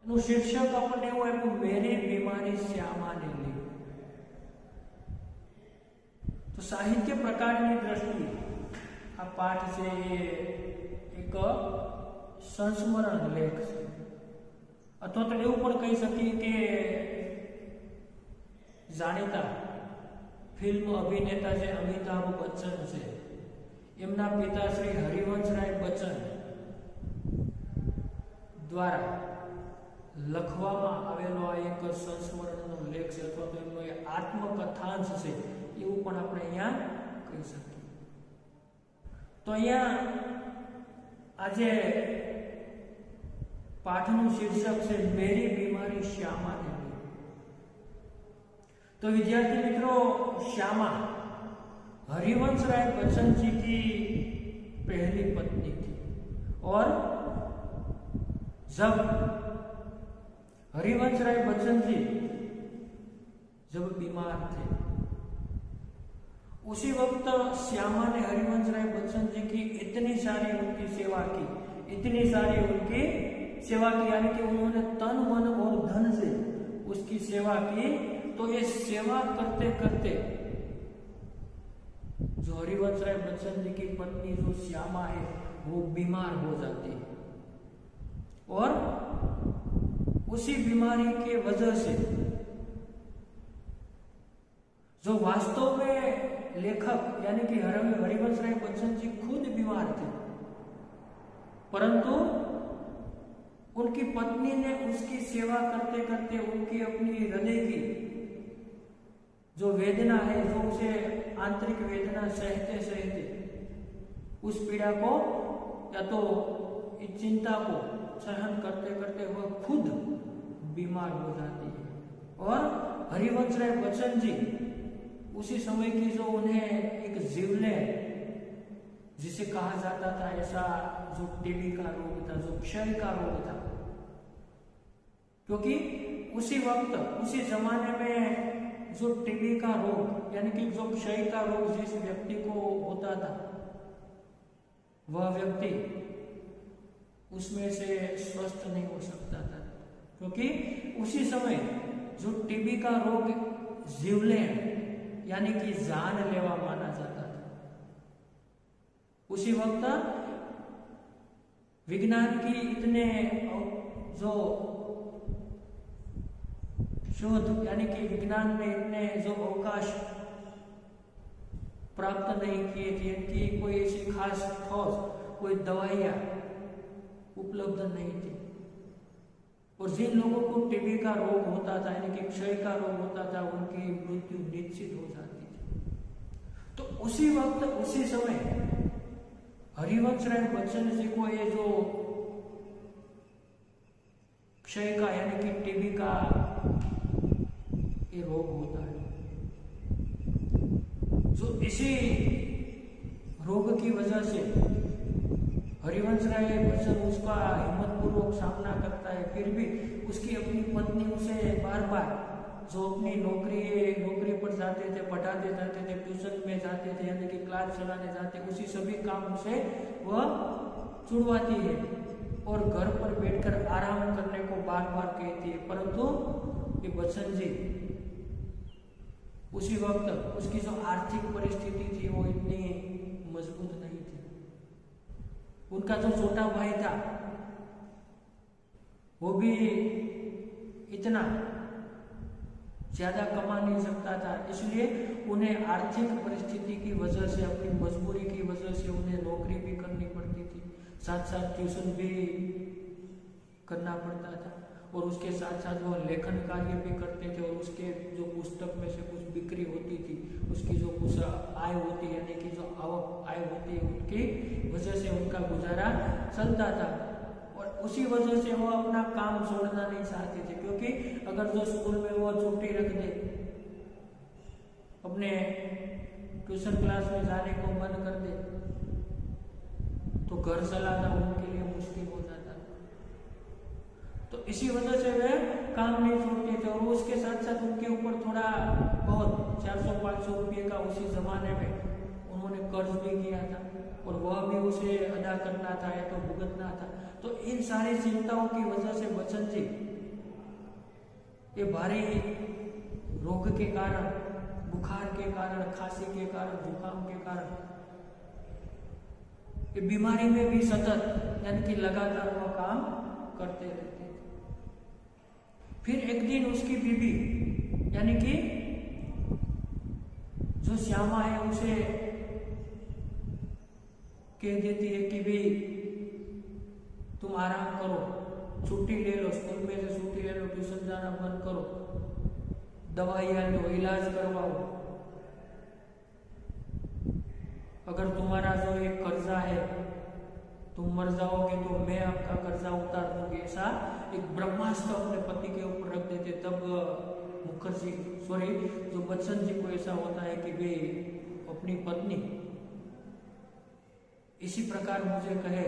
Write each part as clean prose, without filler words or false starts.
નું શીર્ષક આપણને એવું આપ્યું, મેરી બીમારી શ્યામાને લી. તો સાહિત્ય પ્રકારની દ્રષ્ટિએ આ પાઠ છે એ એક સંસ્મરણ લેખ છે, અથવા તો એવું પણ કહી શકીએ કે જાણીતા ફિલ્મ અભિનેતા જે અમિતાભ બચ્ચન છે, એમના પિતા શ્રી હરિવંશરાય બચ્ચન દ્વારા લખવામાં આવેલો આ એક સંસ્મરણનો લેખ છે, અથવા તો એમનો એ આત્મકથાંશ છે એવું પણ આપણે અહીંયા કહી શકીએ. તો અહીંયા આજે પાઠનું શીર્ષક છે મેરી બીમારી શ્યામાને લી. तो विद्यार्थी मित्रों, श्यामा हरिवंशराय बच्चन जी की पहली पत्नी थी और जब हरिवंशराय बच्चन जी जब बीमार थे उसी वक्त श्यामा ने हरिवंशराय बच्चन जी की इतनी सारी उनकी सेवा की, इतनी सारी उनकी सेवा की, यानी कि उन्होंने तन मन और धन से उसकी सेवा की. तो ये सेवा करते करते जो हरिवंशराय बच्चन जी की पत्नी जो श्यामा है वो बीमार हो जाती है और उसी बीमारी के वजह से जो वास्तव में लेखक यानी कि हरिवंशराय बच्चन जी खुद बीमार थे, परंतु उनकी पत्नी ने उसकी सेवा करते करते उनकी अपनी हृदय की जो वेदना है, जो उसे आंतरिक वेदना सहते सहते उस पीड़ा को या तो इस चिंता को सहन करते करते वह खुद बीमार हो जाती है. और हरिवंशराय बच्चन जी उसी समय की जो उन्हें एक जीवलेण जिसे कहा जाता था, ऐसा जो टीबी का रोग था, जो क्षय का रोग था, क्योंकि उसी वक्त उसी जमाने में जो टीबी का रोग यानी कि जो क्षय का रोग जिस व्यक्ति को होता था वह व्यक्ति उसमें से स्वस्थ नहीं हो सकता था, क्योंकि उसी समय जो टीबी का रोग जीवलेण यानी कि जानलेवा माना जाता था. उसी वक्त विज्ञान की इतने जो शोध यानी कि विज्ञान में इतने जो अवकाश प्राप्त नहीं किए थे कि कोई ऐसी खास ठोस कोई दवाइयां उपलब्ध नहीं थी, और जिन लोगों को टीबी का रोग होता था यानी कि क्षय का रोग होता था उनकी मृत्यु निश्चित हो जाती थी. तो उसी वक्त उसी समय हरिवंशराय बच्चन जी को ये जो क्षय का यानी कि टीबी का ये रोग होता है, जो इसी रोग की वजह से हरिवंशराय बच्चन उसका हिम्मतपूर्वक सामना करता है, फिर भी उसकी अपनी पत्नी उसे बार बार जो अपनी नौकरी पर जाते थे, पढ़ाते जाते थे, ट्यूशन में जाते थे यानी कि क्लास चलाने जाते, उसी सभी काम से वह छुड़वाती है और घर पर बैठकर आराम करने को बार बार कहती है. परंतु ये बच्चन जी उसी वक्त उसकी जो आर्थिक परिस्थिति थी वो इतनी मजबूत नहीं थी. उनका जो छोटा भाई था वो भी इतना ज्यादा कमा नहीं सकता था, इसलिए उन्हें आर्थिक परिस्थिति की वजह से, अपनी मजबूरी की वजह से उन्हें नौकरी भी करनी पड़ती थी, साथ साथ ट्यूशन भी करना पड़ता था, और उसके साथ साथ वो लेखन कार्य भी करते थे, और उसके जो पुस्तक में से कुछ बिक्री होती थी उसकी जो कुछ आय होती है यानी कि जो आवक आय होती है उनकी वजह से उनका गुजारा चलता था. और उसी वजह से वो अपना काम छोड़ना नहीं चाहते थे, क्योंकि अगर जो स्कूल में वो छुट्टी रख दे, अपने ट्यूशन क्लास में जाने को बंद कर दे, तो घर चलाना उनके लिए मुश्किल हो जाता. तो इसी वजह से वे काम नहीं छोड़ते थे, और उसके साथ साथ उनके ऊपर थोड़ा बहुत 400-500 रुपये का उसी जमाने में उन्होंने कर्ज भी किया था, और वह भी उसे अदा करना था या तो भुगतना था. तो इन सारी चिंताओं की वजह से बच्चन जी ये भारी रोग के कारण, बुखार के कारण, खांसी के कारण, जुकाम के कारण, ये बीमारी में भी सतत यानी कि लगातार वह काम करते रहते थे। फिर एक दिन उसकी बीवी यानी कि जो श्यामा है उसे कह देती है कि भाई तुम आराम करो, छुट्टी ले लो, स्कूल में से छुट्टी ले लो, ट्यूशन जाना बंद करो, दवाइयाँ लो, इलाज करवाओ। अगर तुम्हारा जो एक कर्जा है, तुम मर जाओगे तो मैं आपका कर्जा उतार दूंगी। ऐसा एक ब्रह्मास्त्र अपने पति के ऊपर रख देते। तब मुखर्जी जो बच्चन जी को ऐसा होता है कि वे अपनी पत्नी इसी प्रकार मुझे कहे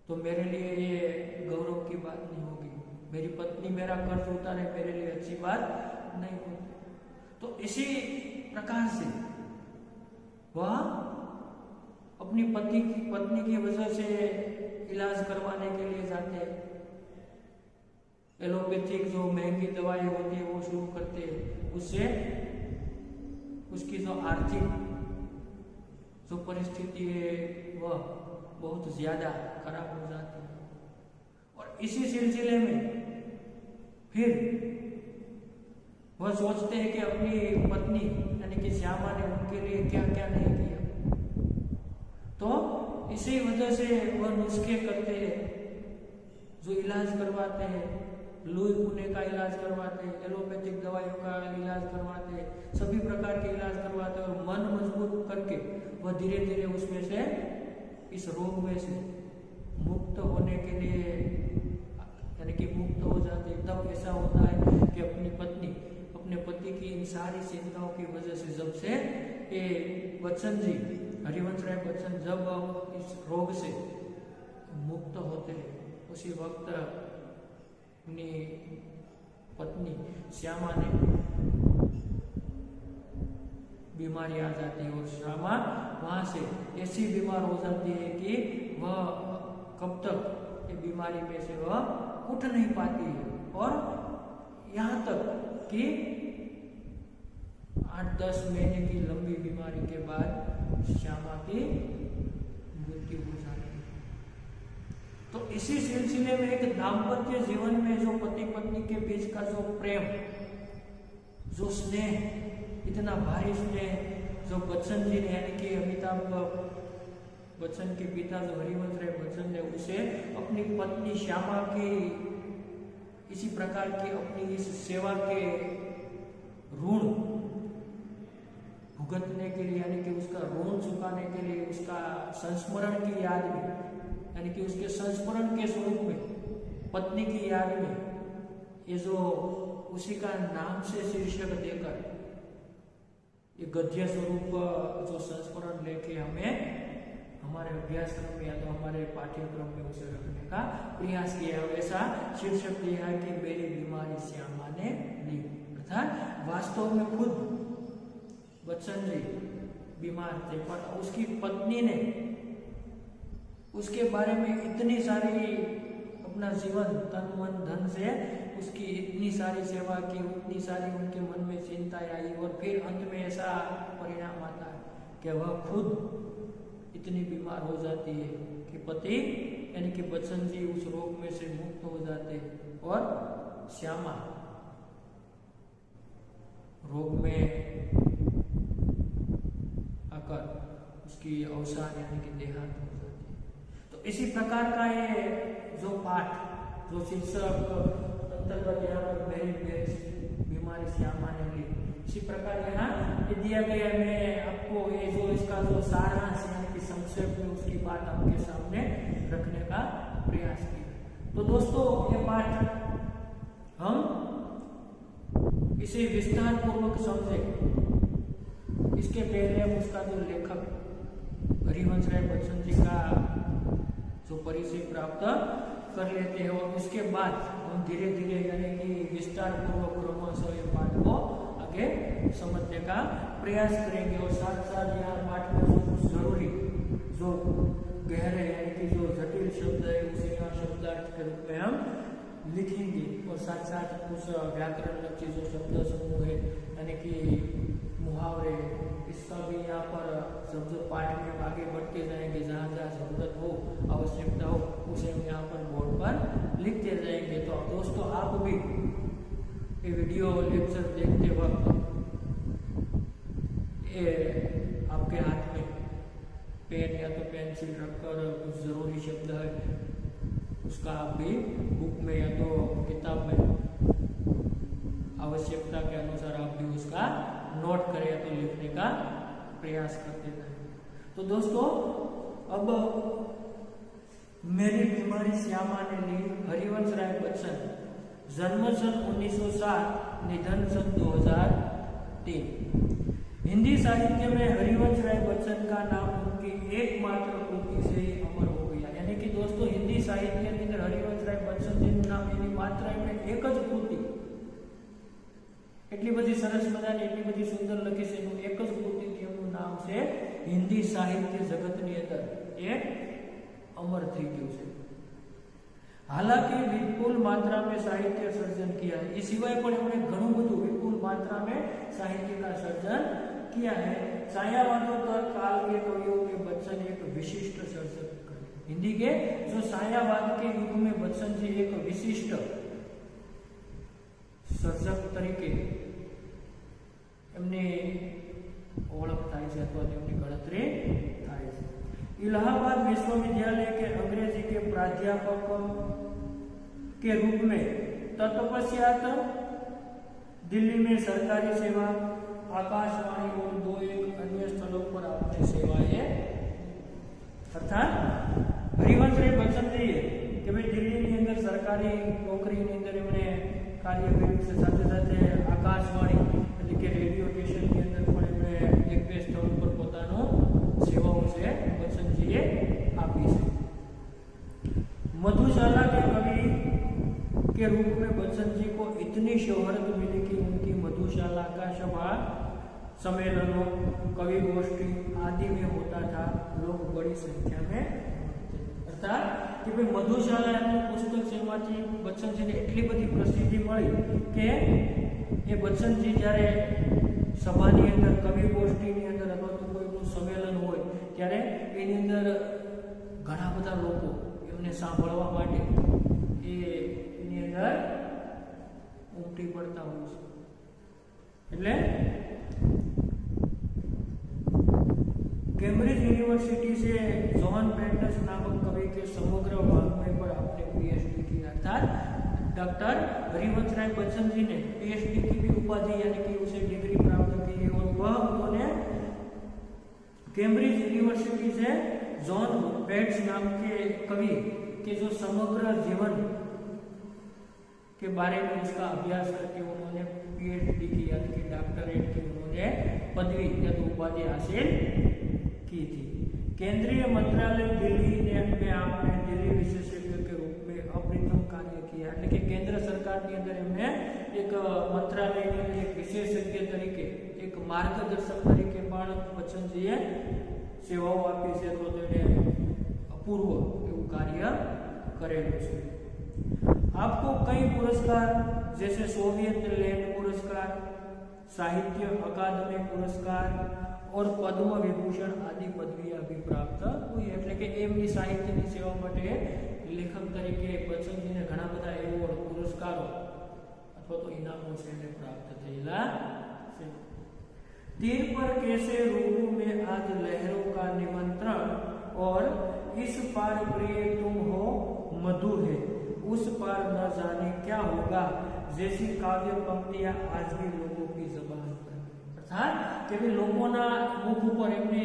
तो मेरे लिए ये गौरव की बात नहीं होगी। मेरी पत्नी मेरा कर्ज उतारे मेरे लिए अच्छी बात नहीं होगी। तो इसी प्रकार से वह अपनी पत्नी की वजह से इलाज करवाने के लिए जाते हैं। एलोपैथिक जो महंगी दवाई होती है वो शुरू करते हैं। उससे उसकी जो आर्थिक जो परिस्थिति है वह बहुत ज्यादा खराब हो जाती है। और इसी सिलसिले में फिर वह सोचते हैं कि अपनी पत्नी यानी कि श्यामा ने उनके लिए क्या क्या नहीं किया। तो इसी वजह से वह नुस्खे करते हैं, जो इलाज करवाते हैं, लुई पुणे का इलाज करवाते हैं, एलोपैथिक दवाइयों का इलाज करवाते हैं, सभी प्रकार के इलाज करवाते हैं। और मन मजबूत करके वह धीरे धीरे उसमें से, इस रोग में से मुक्त होने के लिए यानी कि मुक्त हो जाते हैं। तब ऐसा होता है कि अपनी पत्नी अपने पति की इन सारी चिंताओं की वजह से जब से ये बच्चन जी, हरिवंश राय बच्चन जब इस रोग से मुक्त होते हैं, उसी वक्त अपनी पत्नी श्यामा ने बीमारी आ जाती है और श्यामा वहां से ऐसी बीमार हो जाती है कि वह कब तक ये बीमारी में से वह उठ नहीं पाती है। और यहाँ तक कि 8-10 महीने की लंबी बीमारी के बाद श्यामा की मृत्यु हो जाती है। तो इसी सिलसिले में एक दाम्पत्य जीवन में जो पति पत्नी के बीच का जो प्रेम, जो स्नेह, इतना भारी स्नेह जो बच्चन जी ने यानी कि अमिताभ बच्चन के पिता जो हरिवंश राय बच्चन ने उसे अपनी पत्नी श्यामा की इसी प्रकार की अपनी इस सेवा के ऋण भुगतने के लिए यानी कि उसका ऋण चुकाने के लिए, उसका संस्मरण की याद में यानी कि उसके संस्मरण के स्वरूप में, पत्नी की याद में, ये जो उसी का नाम से शीर्षक देकर ये गद्य स्वरूप जो संस्मरण लेके हमें हमारे अभ्यासक्रम में या तो हमारे पाठ्यक्रम में उसे रखने का प्रयास किया है। ऐसा शीर्षक दिया है कि मेरी बीमारी श्यामा ने ली। अर्थात वास्तव में खुद बच्चन जी बीमार थे, पर उसकी पत्नी ने उसके बारे में इतनी सारी अपना जीवन तन मन धन से उसकी इतनी सारी सेवा की, उतनी सारी उनके मन में चिंताएं आई और फिर अंत में ऐसा परिणाम आता है कि वह खुद इतनी बीमार हो जाती है कि पति यानी कि बच्चन जी उस रोग में से मुक्त हो जाते हैं और श्यामा रोग में आकर उसकी अवसान यानी कि देहांत हो जाती है। तो इसी प्रकार का ये जो पाठ, जो शीर्षक अंतर्गत यहाँ पर मेरी बीमारी श्यामा ने ली, इसी प्रकार यहाँ ये दिया गया। मैं आपको ये जो इसका जो सारांश यानी कि संक्षेप में उसकी बात आपके सामने रखने का प्रयास किया। तो दोस्तों ये पाठ हम इसे विस्तार पूर्वक समझे इसके पहले हम उसका जो लेखक हरिवंश राय बच्चन जी का जो परिचय प्राप्त कर लेते हैं और उसके बाद हम धीरे धीरे यानी कि विस्तार पूर्वक क्रमशः ये पाठ को आगे समझने का प्रयास करेंगे। और साथ साथ यहाँ पाठ में जो कुछ जरूरी, जो गहरे यानी कि जो जटिल शब्द है उसे यहाँ शब्दार्थ के रूप में हम लिखेंगे और साथ साथ कुछ व्याकरण चीज़ों शब्द समूह है यानी कि मुहावरे, इसका भी यहाँ पर शब्द पाठ में आगे बढ़ते जाएंगे। जहाँ जहाँ जरूरत हो, आवश्यकता हो, उसे हम यहाँ पर बोर्ड पर लिखते जाएंगे। तो दोस्तों आप भी ये वीडियो लेक्चर देखते वक्त आपके हाथ में पेन या तो पेंसिल रखकर कुछ जरूरी शब्द है उसका आप भी बुक में या तो किताब में आवश्यकता के अनुसार आप भी उसका नोट करें या तो लिखने का प्रयास करते रहें। तो दोस्तों अब मेरी बीमारी श्यामा ने ली, हरिवंश राय बच्चन, जन्म सन 1907, निधन सन 2003। हिंदी साहित्य में हरिवंश राय बच्चन का नाम उनकी एकमात्र कृति से ही अमर हो गया। यानी कि दोस्तों हिंदी साहित्य के अंदर हरिवंश राय बच्चन जी नाम एની માત્ર એમણે એક જ કૃતિ એટલી બધી સરસ મજાની એટલી બધી સુંદર લખી છે એનું એક જ કૃતિ એમનું નામ છે હિન્દી સાહિત્ય જગતની અંદર એ અમર થઈ ગયું છે। हालांकि विपुल मात्रा में साहित्य सर्जन किया है, इस सिवाय पण एमणे घणुं बधुं विपुल मात्रा में साहित्य का सर्जन किया है। छायावादोत्तर काल के कवियों के बच्चन एक विशिष्ट सर्जक, हिंदी के जो छायावाद के युग में बच्चन जी एक विशिष्ट सर्जक तरीके एमनी ओळख थाय छे अथवा तेमनी गणतरी थाय छे। इलाहाबाद विश्वविद्यालय के अंग्रेजी के प्राध्यापक के रूप में तत्पश्चात दिल्ली में सरकारी सेवा, आकाशवाणी और 2-1 अन्य स्थलों पर अपनी सेवाएं, अर्थात हरिवंश राय बच्चन जी के भाई दिल्ली ની અંદર સરકારી નોકરીની અંદર એમણે કાર્ય કર્યું છે, સાથે સાથે આકાશવાણી એટલે કે રેડિયો સ્ટેશનની અંદર પણ એમણે 1-2 સ્થળો પર પોતાનો સેવાઓ છે બચ્ચનજીએ આપી છે। मधुशाला के कवि के रूप में बच्चन जी को इतनी शोहरत मिली कि उनकी मधुशाला का सभा सम्मेलनों, कवि गोष्ठी आदि में होता था, लोग बड़ी संख्या में, अर्थात कि भाई मधुशाला पुस्तक सेवाथी बच्चन जी ने एटली बड़ी प्रसिद्धि मळी के ये बच्चन जी જ્યારે સભાની અંદર કવિ ગોષ્ઠીની અંદર અથવા તો કોઈનું સંમેલન હોય ત્યારે એની અંદર ઘણા બધા લોકો એમને સાંભળવા માટે એની અંદર ઉમટી પડતા હોય છે। એટલે कैम्ब्रिज यूनिवर्सिटी से जॉन पेंटस नामक कवि के समग्र वाङ्मय पर आपने पीएचडी की, अर्थात डॉक्टर हरिवंश राय बच्चन जी ने पीएचडी की भी उपाधि यानी कि उसे डिग्री प्राप्त की और वह उन्होंने कैम्ब्रिज यूनिवर्सिटी से जॉन पेंटस नाम के कवि के जो समग्र जीवन के बारे में उसका अभ्यास करके उन्होंने पीएचडी की यानी कि डॉक्टरेट की उन्होंने पदवी या तो उपाधि हासिल की थी। केंद्रीय मंत्रालय दिल्ली ने अपने आप में दिल्ली विशेषज्ञ के रूप में अप्रतिम कार्य किया, એટલે કે કેન્દ્ર સરકારની અંદર એમને એક મંત્રાલયની અંદર એક વિશેષજ્ઞ તરીકે એક માર્ગદર્શક તરીકે પણ બચ્ચનજીએ સેવાઓ આપી છે, તો તેને અપૂર્વ એવું કાર્ય કરેલું છે। आपको कई पुरस्कार जैसे सोवियत लैंड पुरस्कार, साहित्य अकादमी पुरस्कार और पद्म विभूषण आदि पदवियां भी प्राप्त हुई। એટલે કે એમની સાહિત્યની સેવા માટે લેખક તરીકે બચ્ચનજીને ઘણા બધા એવોર્ડ, પુરસ્કારો અથવા તો ઇનામો છે એને પ્રાપ્ત થયેલા છે। तीर पर कैसे रूपों में आज लहरों का निमंत्रण और इस पार प्रिय तुम हो मधु है, उस पार न जाने क्या होगा जैसी काव्य पंक्तियां आज भी लोगों की जुबान पर, अर्थात કે ભઈ લોકોના મુખ ઉપર એમની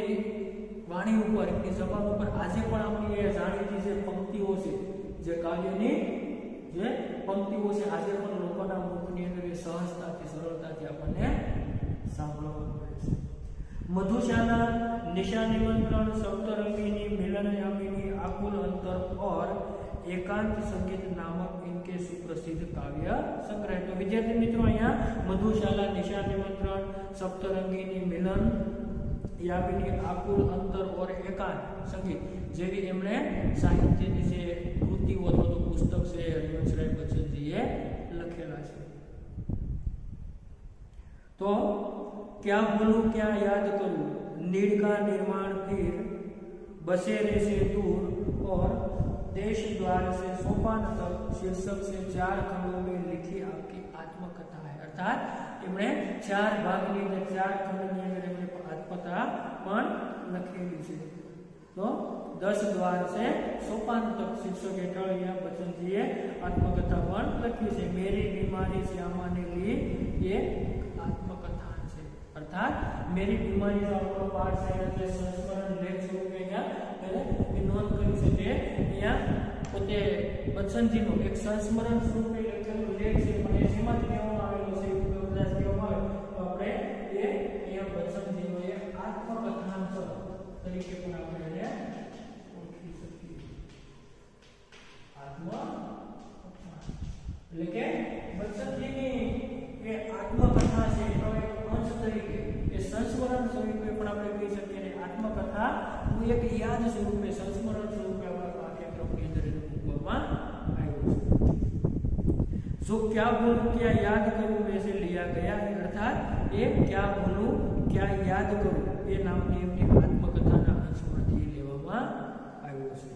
વાણી ઉપર એમની જબાન ઉપર આજે પણ આપણી એ જાણીતી જે પંક્તિઓ છે, જે કાવ્યની જે પંક્તિઓ છે આજે પણ લોકોના મુખની અંદર એ સહજતાથી સરળતાથી આપણને સાંભળવા મળે છે। मधुशाला, निशा निमंत्रण, सप्तरंगिनी, मिलनयामिनी, आकुल अंतर और एकांत संगीत नामक इनके सुप्रसिद्ध काव्य संग्रह। तो विद्यार्थी मित्रों अहींया मधुशाला, निशा निमंत्रण, सप्तरंगिनी, मिलन यामिनी, आकुल अंतर और एकांत संगीत જેવી એમણે સાહિત્યની જે કૃતિઓ અથવા તો પુસ્તક છે હરિવંશ રાય બચ્ચનજી એ લખેલા છે। तो क्या भूलूं क्या याद करूं, नीड़ का निर्माण फिर बसेरे से दूर और देश द्वार से सोपान तक शीर्षक से 4 खंडों में लिखी आपकी आत्मकथा है। अर्थात इमणे 4 भागनी ने 4 खंडनी अंदर इमणे आत्मकथा पण लखेली छे। तो 10 द्वार से सोपान तक शीर्षक हेठळ यहाँ बच्चनजीए आत्मकथा पण लखी छे। मेरी बीमारी श्यामा ने ली ये आत्मकथा है। अर्थात मेरी बीमारी जो आपको पाठ से संस्मरण लेख स्वरूपे पहले नोंध करी छे ते अहींया पोते बच्चनजीनो एक संस्मरण स्वरूपे लखेलो लेख छे पण ए जेमां कहेवामां आवेलो छे कदाच कहेवामां आवे तो आपणे ए अहींया बच्चनजीनो एक आत्मकथांश तरीके पण आपणे એને ઓળખી શકીએ। आत्मकथा એટલે કે बच्चनजीनी એ આત્મકથા છે એનો એક અંશ તરીકે એ સંસ્મરણ સ્વરૂપે પણ આપણે કહી શકીએ અને આત્મકથા નું એક યાદ સ્વરૂપે સંસ્મરણ સ્વરૂપે આપણા પાઠ્યક્રમની અંદર એને મૂકવામાં આવ્યું છે। जो क्या बोलूं क्या याद करूं में से लिया गया है। अर्थात ये क्या बोलूं क्या याद करूं ये नामनी एमनी आत्मकथाना अंशમાંથી લેવામાં આવ્યો છે।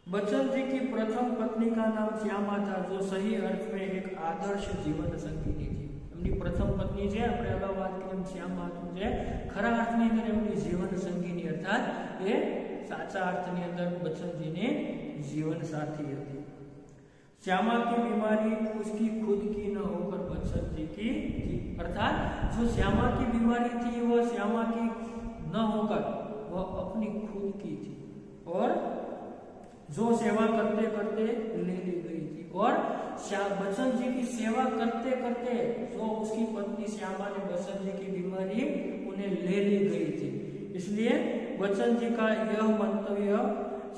बच्चन जी की प्रथम पत्नी का नाम श्यामा था, जो सही अर्थ में एक आदर्श जीवन संगिनी थी। एमनी प्रथम पत्नी छे आपणे अगाऊ वात करी श्यामा हतुं जे खरा अर्थनी अंदर एमनी जीवन संगिनी अर्थात ए साचा अर्थनी अंदर बच्चन जी ने जीवन साथी हती। श्यामा की बीमारी उसकी खुद की न होकर बच्चन जी की थी। अर्थात जो श्यामा की बीमारी थी वह श्यामा की न होकर वह अपनी खुद की थी और जो सेवा करते करते ले ली गई थी। और बच्चन जी की सेवा करते करते जो उसकी पत्नी श्यामा ने बच्चन जी की बीमारी उन्हें ले ली गई थी। इसलिए बच्चन जी का यह मंतव्य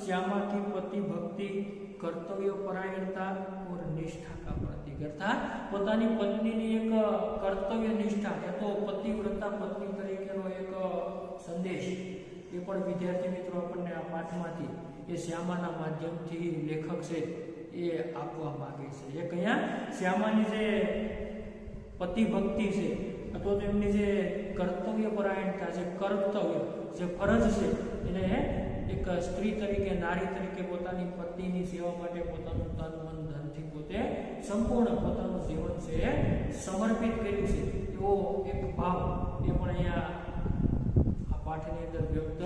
श्यामा की पति भक्ति कर्तव्य परायणता और निष्ठा का प्रतीक। अर्थात પોતાની પત્નીની એક કર્તવ્ય નિષ્ઠા એ તો પતિવ્રતા પત્ની તરીકેનો એક સંદેશ એ પણ વિદ્યાર્થી મિત્રો આપણને આ પાઠમાંથી એ શ્યામાના માધ્યમથી લેખક છે એ આપવા માંગે છે। એક અહીંયા શ્યામાની જે પતિ ભક્તિ છે અથવા તો એમની જે કર્તવ્ય પરાયણતા છે કર્તવ્ય જે ફરજ છે એને એક સ્ત્રી તરીકે નારી તરીકે પોતાની પતિની સેવા માટે પોતાનું તન મન ધનથી પોતે સંપૂર્ણ પોતાનું જીવન છે સમર્પિત કર્યું છે એવો એક ભાવ એ પણ અહીંયા આ પાઠની અંદર વ્યક્ત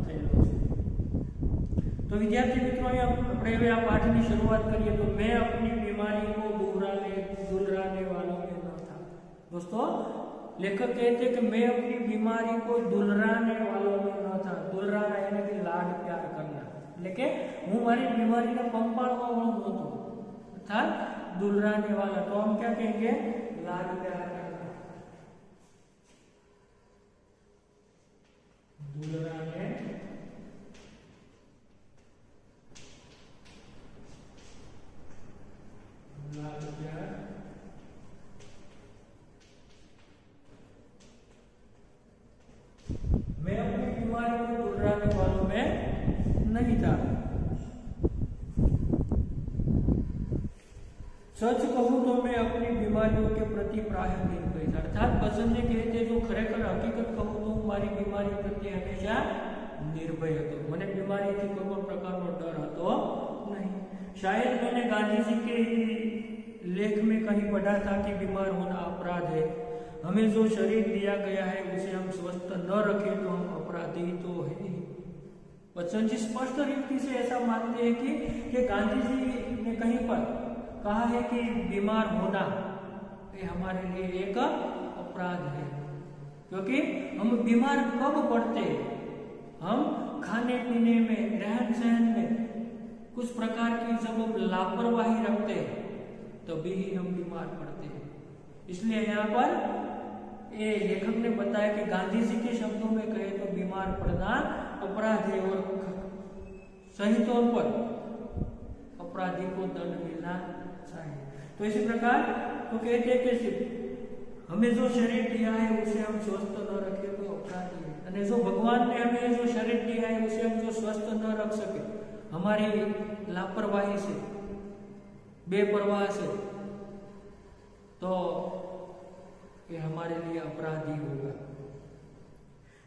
થયેલો છે। तो विद्यार्थी मित्रों अपने आ पाठ की शुरुआत करिए। तो मैं अपनी बीमारी को दुलराने वालों में न था। दोस्तों लेखक कहते कि मैं अपनी बीमारी को दुलराने वालों में न था। दुलराना यानी कि लाड प्यार करना, लेकिन हूँ मारी बीमारी ने पंपाड़वा वालों नहोतो, अर्थात दुलराने वाला। तो हम क्या कहेंगे? लाड प्यार करना, दुलराने मैं अपनी बीमारी को दुलराने वालों में नहीं था। सच कहूं तो मैं अपनी बीमारियों के प्रति प्राय निर्भय था। अर्थात बच्चन जी कहते जो खरेखर हकीकत कहूं तो मारी बीमारी प्रति हमेशा निर्भय હતો। મને બીમારીથી કોઈ પણ પ્રકારનો ડર હતો नहीं। शायद मैंने गांधी जी के लेख में कहीं पढ़ा था कि बीमार होना अपराध है। हमें जो शरीर दिया गया है उसे हम स्वस्थ न रखें तो हम अपराधी तो है ही। बच्चन जी स्पष्ट रीति से ऐसा मानते हैं कि गांधी जी ने कहीं पर कहा है कि बीमार होना ये हमारे लिए एक अपराध है, क्योंकि हम बीमार कब पड़ते? हम खाने पीने में, रहन सहन में कुछ प्रकार की जब लापरवाही रखते हैं तभी ही हम बीमार पड़ते हैं। इसलिए यहाँ पर ये लेखक ने बताया कि गांधी जी के शब्दों में कहे तो बीमार पड़ना अपराध है और सही तौर पर अपराधी को दंड मिलना चाहिए। तो इसी प्रकार तो कहते हैं कि हमें जो शरीर दिया है उसे हम स्वस्थ न रखें तो अपराधी है, और जो भगवान ने हमें जो शरीर दिया है उसे हम जो स्वस्थ न रख सके हमारी लापरवाही से बेपरवाह से, तो ये हमारे लिए अपराधी होगा।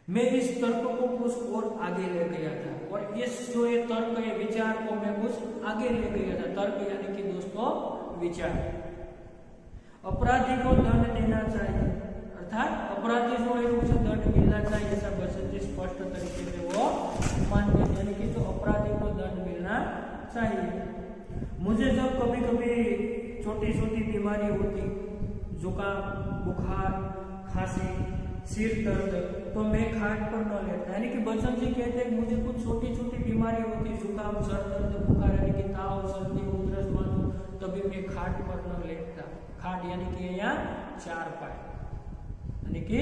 मैं इस तर्क को कुछ और आगे ले गया था, और इस जो ये तर्क, ये विचार को मैं कुछ आगे ले गया था। तर्क यानी कि दोस्तों विचार। अपराधी को दंड देना चाहिए, अर्थात अपराधी जो है उसे दंड मिलना चाहिए, ऐसा बच्चन जी स्पष्ट तरीके से वो मानते हैं, यानी कि तो अपराधी को दंड मिलना चाहिए। मुझे जब कभी कभी छोटी छोटी बीमारी होती, जुकाम, बुखार, खांसी, सिर दर्द, तो मैं खाट पर न लेता। यानी कि बच्चन जी कहते हैं मुझे कुछ छोटी छोटी बीमारी होती, जुकाम, सर दर्द, बुखार यानी कि ताव, सर्दी, उधरस, मानो, तभी मैं खाट पर न लेता। खाट यानी कि यहाँ चारपाई, यानी कि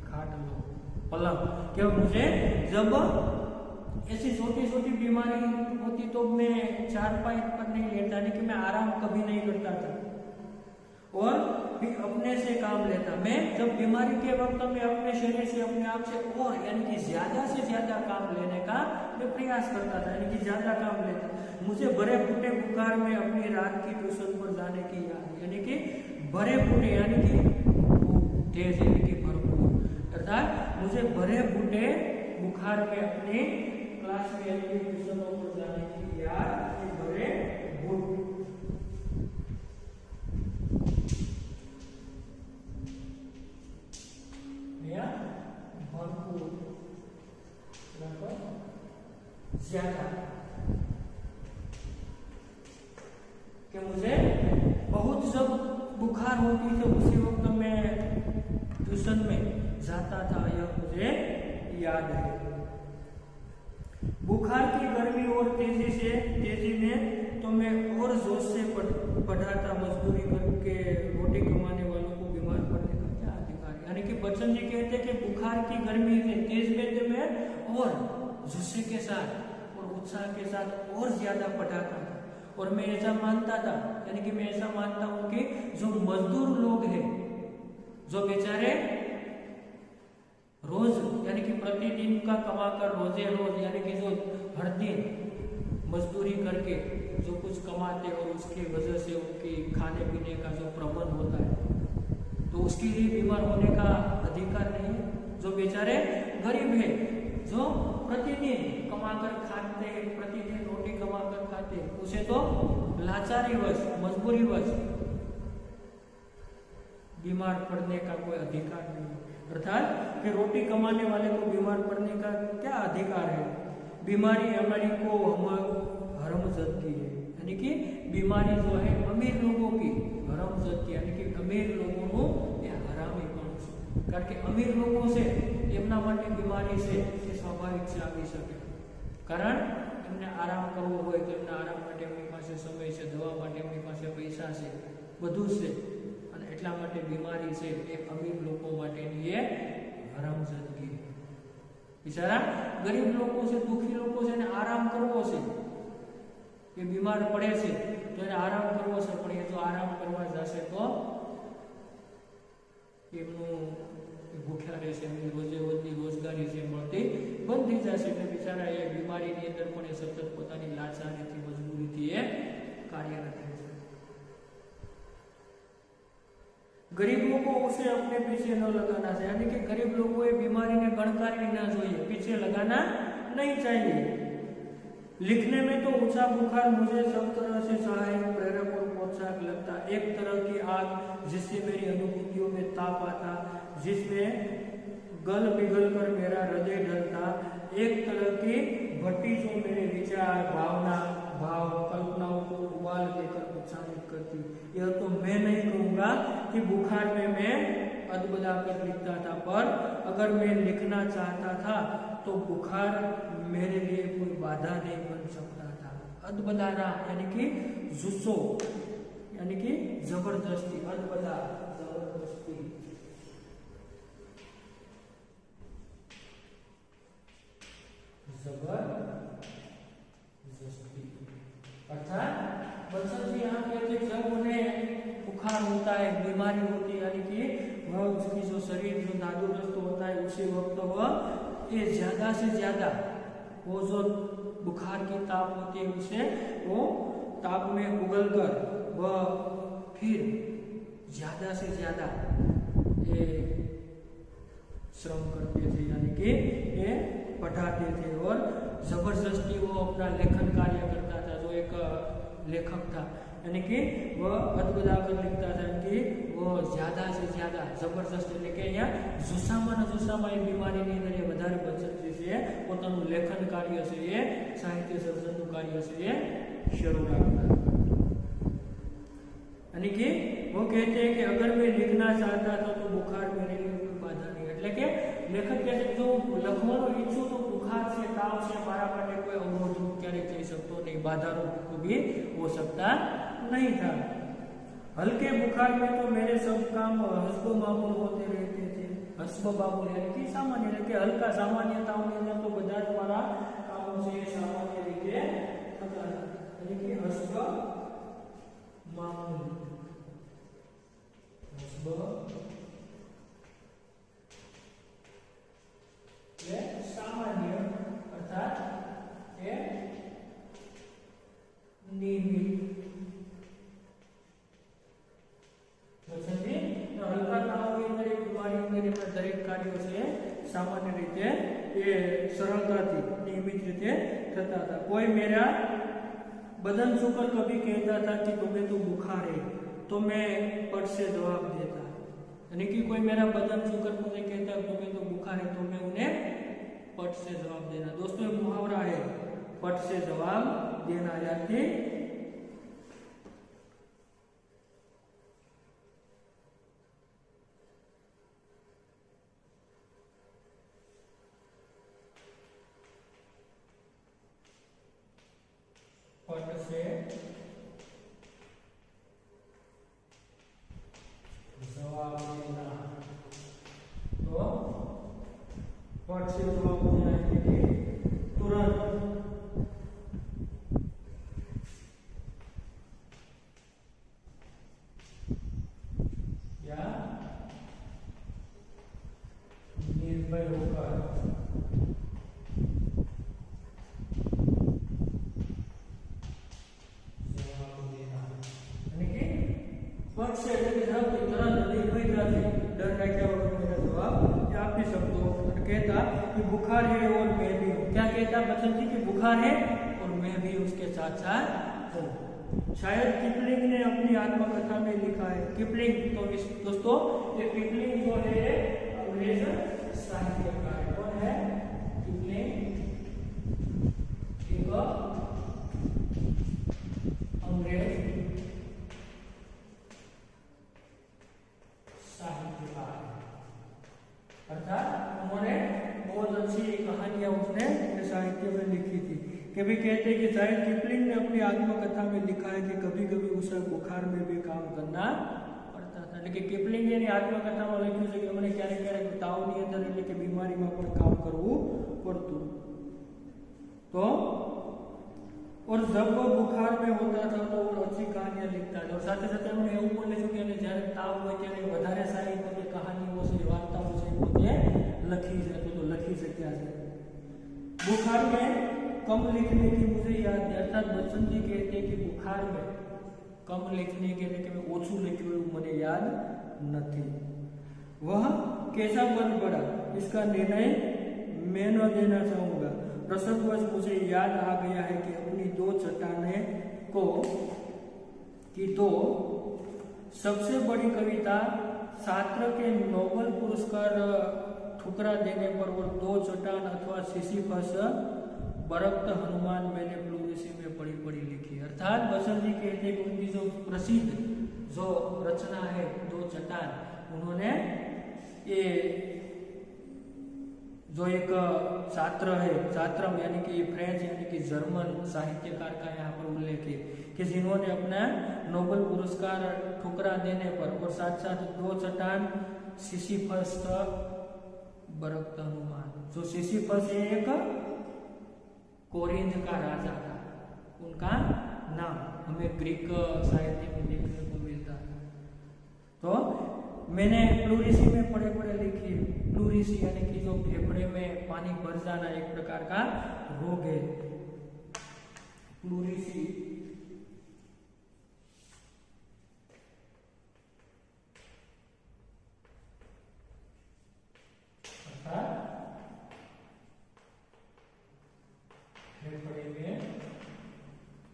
खाट लो, पलंग। क्या मुझे जब ऐसी छोटी छोटी बीमारी होती तो मैं चारपाई पर नहीं लेता, यानी कि मैं आराम कभी नहीं करता था और फिर अपने से काम लेता। मैं जब बीमारी के वक्त में अपने शरीर से, अपने आप से और यानी कि ज्यादा से ज्यादा काम लेने का मैं प्रयास करता था, यानी कि ज्यादा काम लेता। मुझे भरे फूटे बुखार में अपनी रात की ट्यूशन पर जाने की याद, यानी कि भरे फूटे यानी कि तेज, यानी कि भरपूर, अर्थात मुझे भरे फूटे बुखार में अपनी क्लास में यानी कि ट्यूशनों पर जाने की याद, भरे फूट। ज्यादा कि मुझे बहुत जब बुखार होती थी उसी वक्त मैं ट्यूशन में जाता था, यह मुझे याद है। बुखार की गर्मी और तेजी में तो मैं और जोश से पढ़ाता। मजदूरी करके रोटी कमाने वालों को बीमार पड़ने का क्या अधिकार। यानी कि बच्चन जी कहते हैं कि बुखार की गर्मी में, तेज में और जुस्से के साथ और उत्साह के साथ और ज्यादा पढ़ाता था। और मैं ऐसा मानता था, यानी कि मैं ऐसा मानता हूं कि जो मजदूर लोग हैं, जो बेचारे रोज यानी कि प्रतिदिन का कमाकर रोजे रोज यानी कि जो हर दिन मजदूरी करके जो कुछ कमाते और उसकी वजह से उनकी खाने पीने का जो प्रबंध होता है, तो उसके लिए बीमार होने का अधिकार नहीं है। जो बेचारे गरीब है, जो प्रतिदिन कमाकर खाते हैं, प्रतिदिन रोटी कमाकर खाते हैं, उसे तो लाचारी वश, मजबूरी वश बीमार पड़ने का कोई अधिकार नहीं। अर्थात कि रोटी कमाने वाले को बीमार पड़ने का क्या अधिकार है। बीमारी हमारी को हरमजदगी है, यानी कि बीमारी जो है अमीर लोगों की हरमजदगी, यानी कि अमीर लोगों को हरामी પણ કારણ કે અમીર લોકો છે એમના માટે બીમારી છે એ સ્વાભાવિક છે આવી શકે, કારણ એમને આરામ કરવો હોય તો એમના આરામ માટે એમની પાસે સમય છે, દવા માટે એમની પાસે પૈસા છે, બધું છે, અને એટલા માટે બીમારી છે એ અમીર લોકો માટેની એ હરામજદગી। બિચારા ગરીબ લોકો છે, દુઃખી લોકો છે, એને આરામ કરવો છે, એ બીમાર પડે છે તો એને આરામ કરવો છે, પણ એ જો આરામ કરવા જશે તો એમનું ભૂખ્યા રહેશે, એમની રોજે રોજની રોજગારી છે મળતી બંધ થઈ જશે, એટલે બિચારા એ બીમારીની અંદર પણ એ સતત પોતાની લાચારીથી મજબૂરીથી એ કાર્યરત રહે છે। गरीबों को उसे अपने पीछे न लगाना चाहिए, यानी कि गरीब लोगों को बीमारी ने गणकारी ना चाहिए, पीछे लगाना नहीं चाहिए। लिखने में तो ऊंचा बुखार मुझे सब तरह से सहायक, प्रेरक और प्रोत्साहक लगता। एक तरह की आग जिससे मेरी अनुभूतियों में ताप आता, जिसमें गल पिघल कर मेरा हृदय ढलता। एक तरह की भट्टी जो मेरे विचार, भावना, भाव, कल्पनाओं को उबाल देकर उत्साहित करती। यह तो मैं नहीं कहूंगा कि बुखार में मैं अदबदा कर लिखता था, पर अगर मैं लिखना चाहता था तो बुखार मेरे लिए कोई बाधा नहीं बन सकता था। अदबदाना यानी कि जुस्सो, यानी कि जबरदस्ती, अदबदा जबरदस्ती। जबरदस्ती अर्थात बच्चन जी यहाँ कहते जब उन्हें बुखार होता है, बीमारी होती है, यानी कि वह उसकी जो शरीर जो नादुरुस्त होता है, उसी वक्त वह ये ज्यादा से ज्यादा वो जो बुखार की ताप होती है उसे वो ताप में उगलकर वह फिर ज्यादा से ज्यादा ये श्रम करते थे, यानी कि ये पढ़ाते थे और जबरदस्ती वो अपना लेखन कार्य करता था। जो एक लेखक था, यानी कि वह अदबुदाकर लिखता था कि वो ज्यादा से ज्यादा जबरदस्त એટલે કે અહીંયા જુસ્સામાં ને જુસ્સામાં એ બીમારીની અંદર એ વધારે બચત છે પોતાનું લેખન કાર્ય છે એ સાહિત્ય સર્જનનું કાર્ય છે એ શરૂ રાખતા। यानी कि वो कहते हैं कि अगर मैं लिखना चाहता था तो बुखार मेरे लिए कोई बाधा नहीं। એટલે કે લેખક કહે છે જો લખવાનો ઈચ્છું તો बुखार से ताव से मारा માટે કોઈ અવરોધ ક્યારેય થઈ શકતો નહીં, બાધારૂપ भी हो सकता नहीं था। हल्के बुखार में तो मेरे सब काम हस्बो मामूल होते रहते थे। हस्बो मामूल यानी कि सामान्य, એટલે કે હલકા સામાન્યતાઓની અંદર તો બધા જ મારા કામો છે સામાન્ય રીતે થતા હતા, એટલે કે હસ્બ मामूल। ये सामान्य अर्थात ये नियमित हल्का ताव के बीमारी अंदर दरेक कार्यों से सामान्य रीते ये सरलताथी नियमित रीते थता था। कोई मेरा बदन छूकर कभी कहता था कि तुम्हें तो बुखार है, तो मैं पट से जवाब देता। यानी कि कोई मेरा बदन छूकर मुझे कहता तुम्हें तो बुखार है, तो मैं उन्हें पट से जवाब देना। दोस्तों ये मुहावरा है, पट से जवाब देना, यानी पट से जवाब देना। तो पट से जवाब देना कि तुरंत या निर्भय होकर पट से डर रखा मेरा जवाब आप भी सकते हो। कहता कि बुखार है और मैं भी हूँ। क्या कहता बच्चन जी कि बुखार है और मैं भी उसके साथ साथ हूँ। शायद किपलिंग ने अपनी आत्मकथा में लिखा है। किपलिंग तो दोस्तों ये किपलिंग जो है अंग्रेज साहित्यकार है। कौन है किपलिंग? एक अंग्रेज साहित्यकार, अर्थात उन्होंने बहुत अच्छी कहानियां उसने साहित्य में लिखी थी। कि भी कहते हैं कि शायद किपलिंग ने अपनी आत्मकथा में लिखा है कि कभी कभी उसे बुखार में भी काम करना पड़ता था। लेकिन किपलिंग ने आत्मकथा में लिख्યું છે કે મને ક્યારેક ક્યારેક તાવની અંદર એટલે કે બીમારીમાં પણ કામ કરવું પડતું। तो और जब वो बुखार में होता था तो वो अच्छी कहानियां लिखता था। और साथ साथ हमने એવું પણ લખ્યું કે જ્યારે તાવ હોય ત્યારે વધારે સારી રીતે કહાનીઓ છે વાર્તાઓ છે પોતે લખી છે તો લખી શક્યા છે। बुखार में कम लिखने की मुझे याद है। अर्थात बच्चन जी कहते हैं कि बुखार में कम लिखने के लिए मैं ओछू लिख्યું મને याद नहीं। वह कैसा बन पड़ा इसका निर्णय मैं न देना चाहूंगा। प्रसंगवश मुझे याद आ गया है कि अपनी दो चट्टाने को कि तो सबसे बड़ी कविता छात्र के नोबेल पुरस्कार ठुकरा देने पर वो दो चट्टान अथवा सिसिफस बरकत हनुमान मैंने प्लूरिसी में पढ़ी पढ़ी लिखी। अर्थात बसंत जी कहते हैं कि उनकी जो प्रसिद्ध जो रचना है दो चट्टान, उन्होंने ये जो एक छात्र है, छात्र यानी कि फ्रेंच यानी कि जर्मन साहित्यकार का यहाँ पर उल्लेख है कि जिन्होंने अपना नोबेल पुरस्कार ठुकरा देने पर और साथ साथ दो चट्टान सिसिफस बरकत हनुमान। जो सिसिफस एक कोरिंथ का राजा था, उनका नाम हमें ग्रीक साहित्य में देखने को मिलता है। तो मैंने प्लूरिसी में पढ़े पढ़े लिखी। प्लूरिसी यानी कि जो फेफड़े में पानी भर जाना एक प्रकार का रोग है। प्लूरिसी फेफड़े में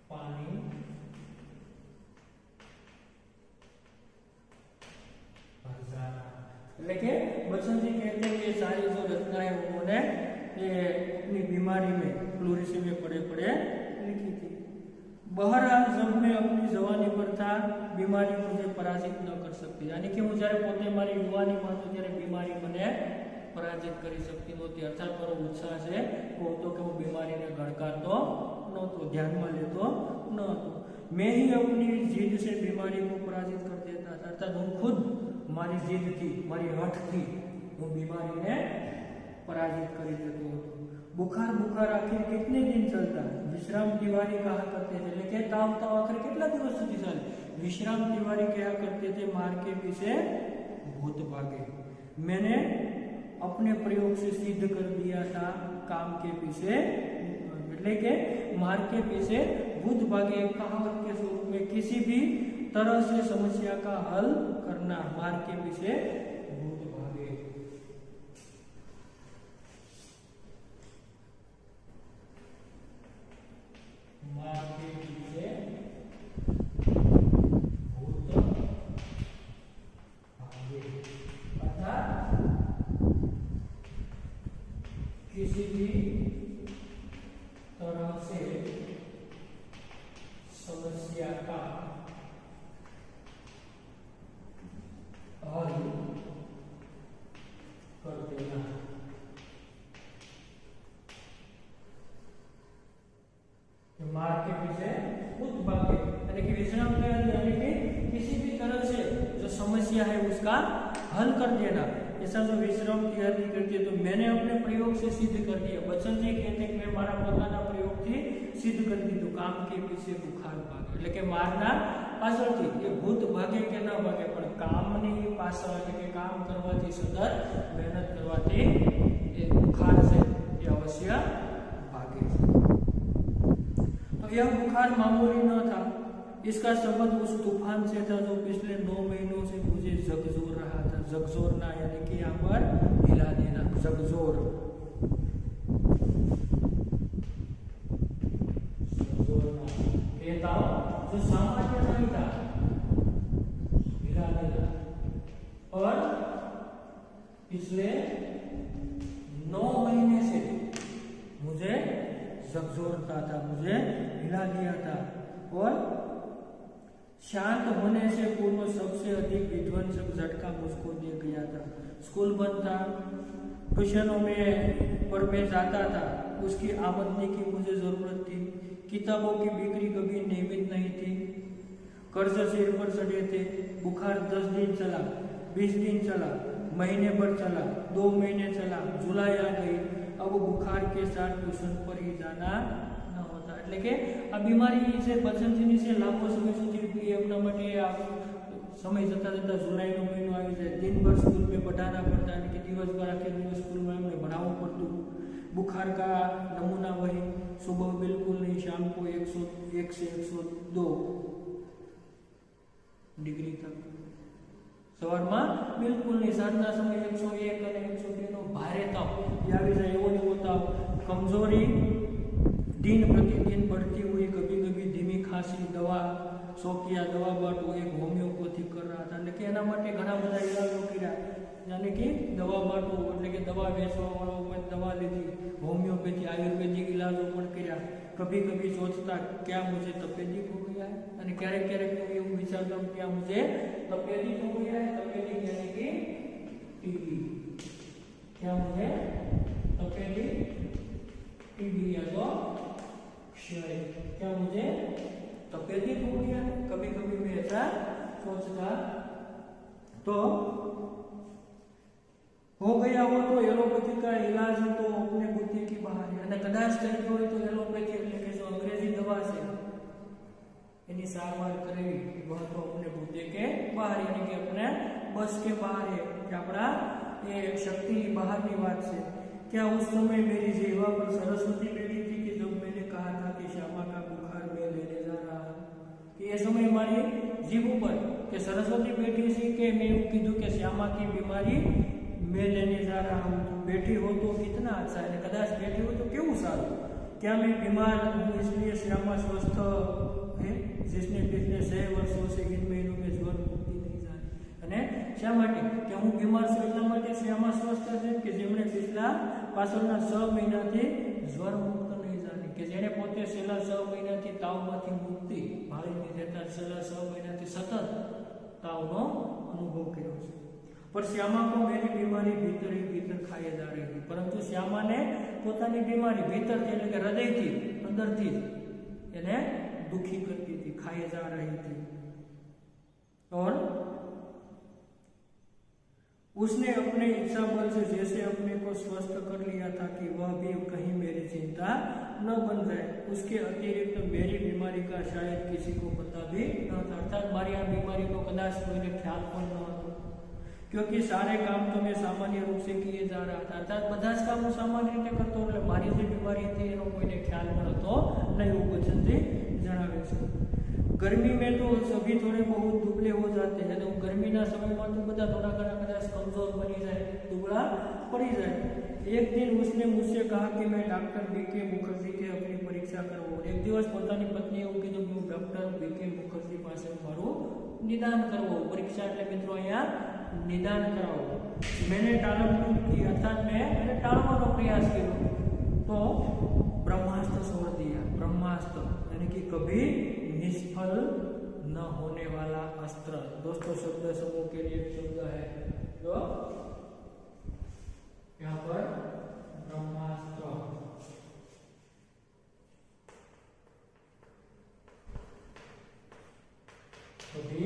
पानी भर जाना। लेकिन बच्चन जी कहते हैं कि सारी जो रचनाएं उन्होंने अपनी बीमारी में फ्लोरेसी में पड़े पड़े लिखी थी। बहरहाल जब मैं अपनी जवानी पर था, बीमारी मुझे पराजित न कर सकती, यानी कि હું જ્યારે પોતે મારી યુવાનીમાં હતો ત્યારે બીમારી મને પરાજિત કરી શકતી નહોતી। અર્થાત મારો ઉત્સાહ છે वो तो कि હું બીમારીને ગણકારતો નહોતો, ધ્યાનમાં લેતો નહોતો। मैं ही अपनी जिद से बीमारी को पराजित कर देता था, अर्थात હું खुद મારી जिद थी, મારી हठ थी, હું बीमारीને पराजित કરી દેતો હતો। बुखार बुखार आखिर कितने दिन चलता, विश्राम तिवारी कहा करते थे। लेकिन ताव ताव आखिर कितना दिवस સુધી ચાલે, विश्राम तिवारी कहा करते थे, मार के पीछे भूत भागे। मैंने अपने प्रयोग से सिद्ध कर दिया था, काम के पीछे लेके मार के पीछे भूत भागे। एक कहावत के स्वरूप में किसी भी तरह से समस्या का हल करना, मार के पीछे भूत भागे। मार के पीछे भूत भागे, अर्थात किसी भी तरह से समस्या का हल कर देना। मार के पीछे भूत भागे, यानी कि विश्राम तिवारी, यानी कि किसी भी तरह से जो समस्या है उसका हल कर देना, ऐसा जो विश्राम तिवारी करती है। तो मैंने अपने प्रयोग से सिद्ध कर दिया। बच्चन जी कहते हैं कि मैं मारा પોતાના પ્રયોગથી સિદ્ધ કરી દીધું, કામ के पीछे बुखार भागे। એટલે કે મારના પાછળથી એ ભૂત ભાગે કે ન ભાગે, પણ કામની પાછળ, એટલે કે કામ કરવાથી, સતત મહેનત કરવાથી એ બુખાર છે એ અવશ્ય ભાગે છે। तो यह बुखार मामूली न था, इसका संबंध उस तूफान से था जो पिछले 9 महीनों से मुझे झकझोर रहा था। झकझोरना यानी कि यहाँ पर हिला देना, झकझोर। जो सामान्य नहीं था, हिला देना। और पिछले 9 महीने से मुझे झकझोरता था, मुझे हिला दिया था। और शांत होने से पूर्व सबसे अधिक विध्वंसक झटका मुझको दे गया था। स्कूल बंद था, ट्यूशनों में पर मैं जाता था, उसकी आमदनी की मुझे जरूरत थी। किताबों की बिक्री कभी नियमित नहीं थी, कर्ज सिर पर चढ़े थे। बुखार 10 दिन चला, 20 दिन चला, महीने भर चला, 2 महीने चला, जुलाई आ गई। अब बुखार के साथ ट्यूशन पर ही जाना न होता। એટલે કે આ બીમારી છે બચનજીની છે લાંબો સમય સુધી એમના માટે આ સમય જતા જતા જુલાઈનો મહિનો આવી જાય, દિનભર स्कूल में पढ़ाना पड़ता, यानी कि दिवस भर आखिर दिवस स्कूल में हमें पढ़ाना पड़તું। बुखार का नमूना वही, सुबह बिल्कुल नहीं, शाम को 101 से 102 डिग्री तक, સવારમાં બિલકુલ નહીં, સાંજના સમયે 101 અને 102 નો ભારે તાપ આવી જાય, એવો ને એવો તાપ। कमजोरी दिन प्रतिदिन बढ़ती हुई, कभी कभी धीमी खांसी, दवा शौकिया दवा बाटो, एक होमियोपैथिक कर रहा था। लेकिन एना माटे घણા બધા ઇલાજો કર્યા, यानी कि दवा बाटो એટલે કે दवा વેચવા વાળો કોઈ દવા લીધી, होम्योपैथी आयुर्वेदिक इलाजों पण કર્યા। कभी कभी सोचता क्या मुझे तपेदिक हो गया है, અને ક્યારેક ક્યારેક હું એવું વિચારતા क्या मुझे तपेदिक हो गया है। तपेदिक यानी कि टीबी, क्या मुझे तपेदिक टीबी या तो क्षय, क्या मुझे तपेदिक हो गया है। कभी कभी मैं ऐसा सोचता। तो हो गया हो तो एलोपैथी का इलाज तो अपने बुद्धि की बाहर है, અને કદાચ થઈ ગયો હોય તો એલોપેથી એટલે કે જો અંગ્રેજી દવા છે એની સારવાર કરવી, वह तो अपने बुद्धि के बाहर, यानी कि अपने बस के बाहर है, कि अपना ये शक्ति बाहर की बात से। क्या उस समय मेरी जीवा पर सरस्वती बैठी थी कि जब मैंने कहा था कि श्यामा का बुखार मैं लेने जा रहा हूँ, कि ये समय हमारी जीव पर कि सरस्वती बैठी थी कि मैं कीधु कि श्यामा की बीमारी मैं लेने जा रहा हूँ। तो बैठी हो तो कितना अच्छा है, कदाच बैठी हो तो केवू सारू। क्या मैं बीमार हूँ इसलिए श्यामा स्वस्थ है, जिसने पिछले 6 वर्षों से इन महीनों में ज्वर मुक्ति नहीं जानी। અને શા માટે કે હું બીમાર છું એટલા માટે શ્યામા સ્વસ્થ છે કે જેમણે પાછળના 6 મહિનાથી જ્વર મુક્ત નહીં જાણી, કે જેણે પોતે છેલ્લા 6 મહિનાથી તાવમાંથી મુક્તિ ભાળી નહીં રહેતા, છેલ્લા 6 મહિનાથી સતત તાવનો અનુભવ કર્યો છે। पर श्यामा को मेरी बीमारी भीतर ही भीतर खाए जा रही थी, परंतु श्यामा ने पोतानी बीमारी भीतर थी એટલે કે હૃદયથી અંદરથી એને दुखी करती थी, खाए जा रही थी। और उसने अपने इच्छा बल से जैसे अपने को स्वस्थ कर लिया था कि वह भी कहीं मेरी चिंता न बन जाए, उसके अतिरिक्त मेरी बीमारी का शायद किसी को पता भी न था। अर्थात मारी आ बीमारी को कदाच कोઈને ખ્યાલ પણ ન હતો, क्योंकि सारे काम तो मैं सामान्य रूप से किए जा रहा था। अर्थात બધા જ કામો સામાન્ય રીતે કરતો, એટલે મારી જે બીમારી હતી એનો કોઈને ખ્યાલ પણ હતો નહીં, એવું વચનજી જણાવે છે। गर्मी में तो सभी थोड़े बहुत दुबले हो जाते हैं, तो गर्मी ना समय में तो બધા થોડા ઘણા કદાચ કમજોર બની જાય, दुबला पड़ी जाए। एक दिन उसने मुझसे कहा कि मैं डॉक्टर बीके मुखर्जी के अपनी परीक्षा करवाऊं। एक दिवस પોતાની પત્નીએ એવું કીધું કે હું ડોક્ટર બીકે મુખર્જી પાસે મારું નિદાન કરવું, परीक्षा એટલે મિત્રો અહીંયા निदान कराओ। मैंने टालमटूल की, अर्थात मैं टालवानो प्रयास किया, तो ब्रह्मास्त्र छोड़ दिया। ब्रह्मास्त्र यानी कि कभी निष्फल न होने वाला अस्त्र। दोस्तों शब्द समूह के लिए शब्द है जो यहाँ पर ब्रह्मास्त्र, कभी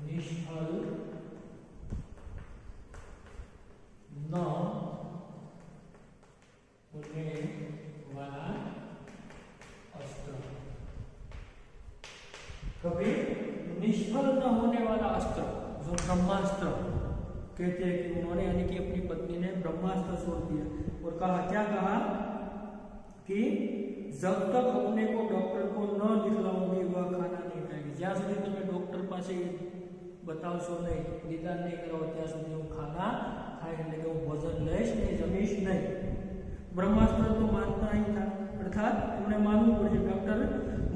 निष्फल न होने वाला अस्त्र, कभी निष्फल न होने वाला अस्त्र जो ब्रह्मास्त्र कहते हैं कि उन्होंने यानी कि अपनी पत्नी ने ब्रह्मास्त्र छोड़ दिया और कहा, क्या कहा कि जब तक अपने को डॉक्टर को न दिखलाऊंगी वह खाना नहीं खाएगी। જ્યાં સુધી તમે ડોક્ટર પાસે बतावशो नहीं, निदान नहीं कराओ ત્યાં સુધી હું ખાના ખાઈ એટલે કે હું ભોજન લઈશ નહીં, જમીશ નહીં। ब्रह्मास्त्र तो मानता ही था, अर्थात उन्हें मानવું પડશે। डॉक्टर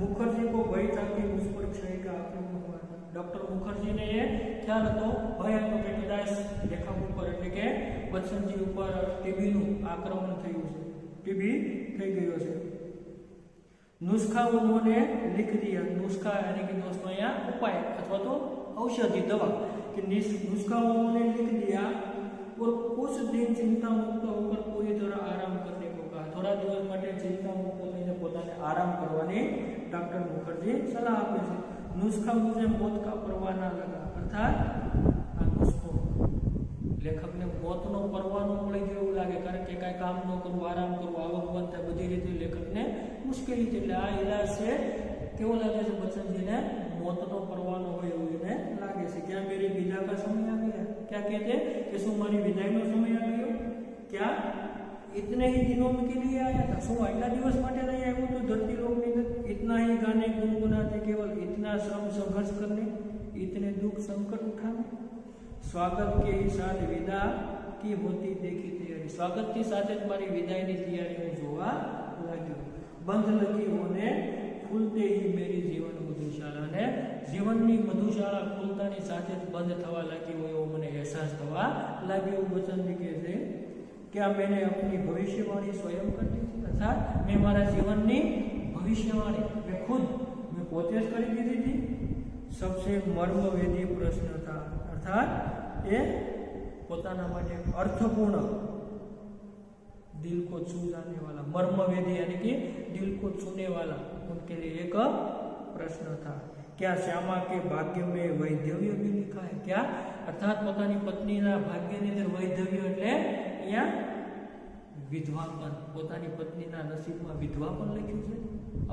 मुखर्जी को भय था कि मुझ पर क्षय का आक्रमण हुआ था। डॉक्टर मुखर्जी ने ये ख्याल હતો, ભય હતો કે કદાચ લેખક ઉપર એટલે કે વત્સનજી ઉપર ટીબી નું આક્રમણ થયું છે, ટીબી થઈ ગયો છે। नुस्खा उन्होंने लिख दिया। नुस्खा यानी कि दोस्तों यहाँ उपाय अथवा तो औषधि दवा कि नुस्खा उन्होंने लिख दिया और कुछ दिन चिंता मुक्त होकर पूरी तरह आराम करने को कहा। थोड़ा दिवस માટે चिंता मुक्त થઈને પોતાને આરામ કરવાની डॉक्टर मुखर्जी सलाह આપે છે। नुस्खा मुझे मौत का परवाह ना लगा, अर्थात આ નુસ્ખો લેખકને મોતનો પરવાનો મળી ગયો એવું લાગે, કારણ કે કાંઈ કામ ન કરવું, આરામ કરવું, આવક બંધ થાય, બધી રીતે લેખકને મુશ્કેલી છે। એટલે આ ઇલાજ છે કેવો લાગે છે બચ્ચનજીને, મોતનો પરવાનો હોય એવું એને લાગે છે। क्या मेरी विदा का समय आ गया? क्या कहते कि શું મારી વિદાયનો સમય आ गयो? क्या इतने ही दिनों के लिए आया था? શું આટલા દિવસ માટે નહીં આવ્યું તો ધરતી લોકની इतना ही गाने गुनगुनाते, केवल इतना श्रम संघर्ष करने, इतने दुख संकट उठाने, स्वागत के ही साथ विदा की होती देखी तैयारी। स्वागत की साथ ज मारी विदायनी तैयारी हूँ जोवा लाग्यो। बंध लगी होने खुलते ही मेरी जीवन मधुशाला ने जीवननी मधुशाला खुलतानी साथे ज बंध थवा लागी हो एवो मने एहसास थवा लाग्यो। वचनजी कहे छे, क्या मैंने अपनी भविष्यवाणी स्वयं कर दी थी? अर्थात मैं मारा जीवननी भविष्यवाणी मैं खुद मैं पोते ज करी दीधी थी। सबसे मर्मवेदी प्रश्न था, अर्थात ये पोताना माटे अर्थपूर्ण, दिल को छू जाने वाला, मर्मवेदी यानी कि दिल को छूने वाला उनके लिए एक प्रश्न था। क्या श्यामा के भाग्य में वैधव्य भी लिखा है? क्या अर्थात पोतानी पत्नीना भाग्यनी अंदर वैधव्य એટલે અહીંયા વિધવાપન, પોતાની પત્નીના નસીબમાં વિધવાપન લખ્યું છે।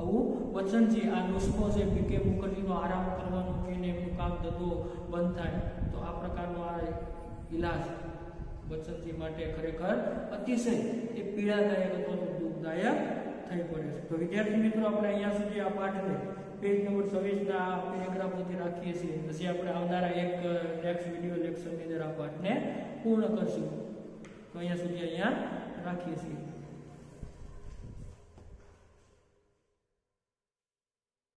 આવું વચનજી આ નુસ્ખો છે બીકે મુખર્જીનો આરામ કરવાનો કહીને એમનું કામ ધંધો બંધ થાય, તો આ પ્રકારનો આ इलाज बच्चनजी માટે ખરેખર અતિશય એ પીડાદાયક અથવા તો દુઃખદાયક થઈ પડે છે। તો વિદ્યાર્થી મિત્રો આપણે અહીંયા સુધી આ પાઠને પેજ નંબર 26 ના પેરેગ્રાફ સુધી રાખીએ છીએ, પછી આપણે આવનારા એક નેક્સ્ટ વિડિયો લેક્ચરની અંદર આ પાઠને પૂર્ણ કરશું। તો અહીંયા સુધી અહીંયા રાખીએ છીએ।